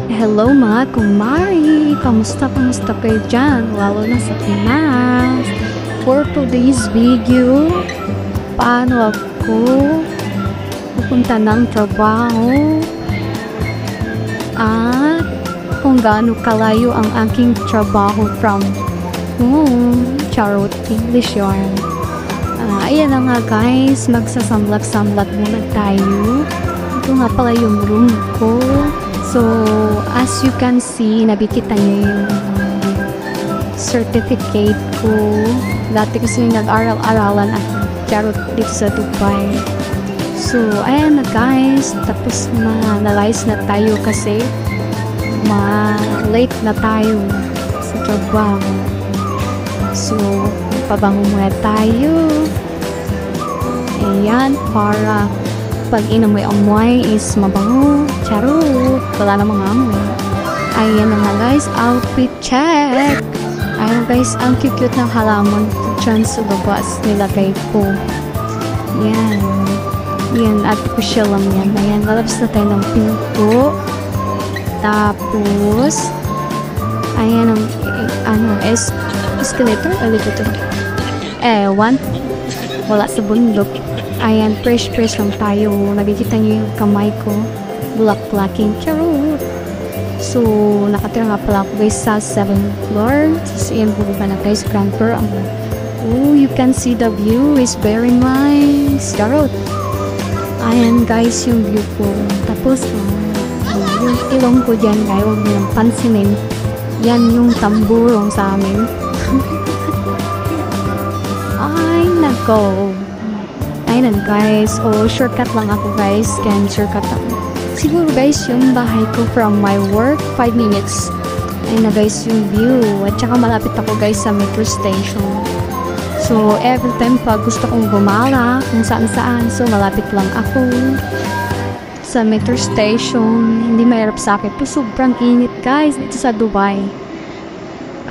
Hello mga kumari! Kamusta kayo dyan? Lalo na sa Pinas. For today's video, paano ako pupunta ng trabaho at kung gaano kalayo ang aking trabaho from home. Charot, English yarn. Ayan na nga guys, magsasamlat-samlat muna tayo. Ito nga pala yung room ko. So, as you can see, nabikita niyo yung certificate ko. Dati kasi nag-aral-aralan ako. Charot dito sa Dubai. So, ayan na guys. Tapos na-analyze na tayo kasi ma-late na tayo sa trabaho. So, pabango muna tayo. Ayan, para pag inamoy amoy is mabango. Charot, wala namang amoy. Ayan na nga guys, outfit check. Ayan guys, ang cute ng halaman dyan sa babas nilagay ko. Yan. Yan, artificial lang yan. Ayan, lalabas na tayo ng pinto. Tapos, ayan ang escalator, elevator. Ewan. Wala sa bundok. Ayan, fresh lang tayo. Nakikita niyo yung kamay ko. Bulak-blacking. Charot. So, nakatira nga pala ako guys sa 7th floor. So, yan, bubaba na tayo sa ground floor. Oh, you can see the view is very nice. Charot. Ayan guys, yung view ko. Tapos, yung ilong ko dyan, guys, huwag niyo pansinin. Yan yung tamburong sa amin. Ay, nako. Ayun guys, shortcut lang ako guys, can shortcut lang. Siguro guys, yung bahay ko from my work, 5 minutes. Ayun na guys yung view, at saka malapit ako guys sa metro station. So, every time pag gusto kong gumala, kung saan-saan, so malapit lang ako sa metro station. Hindi mahirap sa akin, pero sobrang init guys, dito sa Dubai.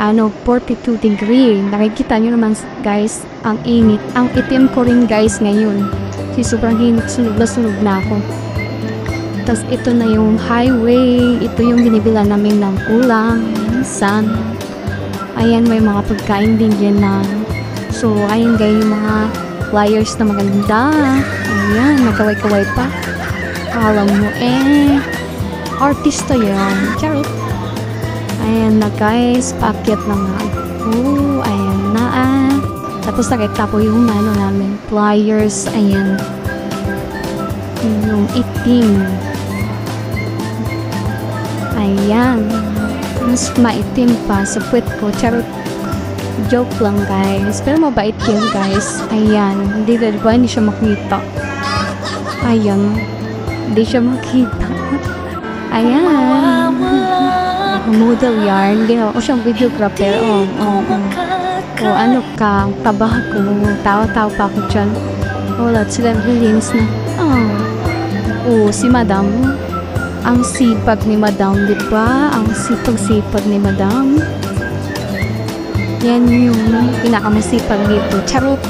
42 degree. Nakikita nyo naman guys, ang init. Ang itim ko rin guys ngayon. Kasi sobrang init, sunog na ako. Tapos ito na yung highway. Ito yung binibila namin ng ulam, minsan. Ayan, may mga pagkain din dyan na. So, ayan guys, yung mga flyers na maganda. Ayan, magkaway-kaway pa. Alam mo artista yan. Charot. Ayan na guys, paakyat na nga ako. Ayan na Tapos nakita po yung namin, flyers. Ayan. Yung itim. Ayan. Mas maitim pa sa puwet ko. Charot. Joke lang guys. Pero mabait yun guys. Ayan. Hindi siya makita. Ayan. Hindi siya makita. Ayan. Model yarn. Ginawa ko siyang videographer. Ano ka? Tabaha ko. Tawa-tawa pa ako dyan. Wala sila release na. Si Madam. Ang sipag ni Madam, diba? Ang sipag ni Madam. Yan yung pinakamasipag dito. Charot!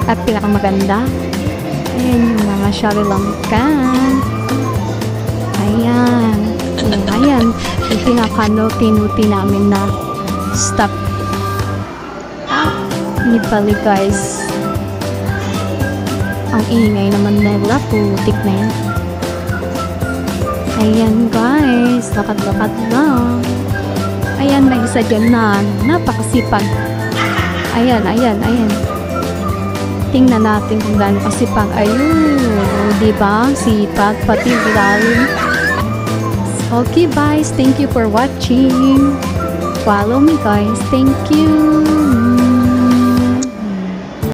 At pinakamaganda. Ayan yung mga Sri Lankan. Ayan. Ayan. Yung pinaka-nuti namin na stop. Nepali guys. Ang ingay naman nila. Putik na yan. Ayan guys. Lakad-lakad lang. Ayan, may isa dyan na napakasipag. Ayan. Tingnan natin kung gaano kasipag. Ayun. Diba? Sipag. Pati ilalim. Okay guys, thank you for watching. Follow me guys. Thank you.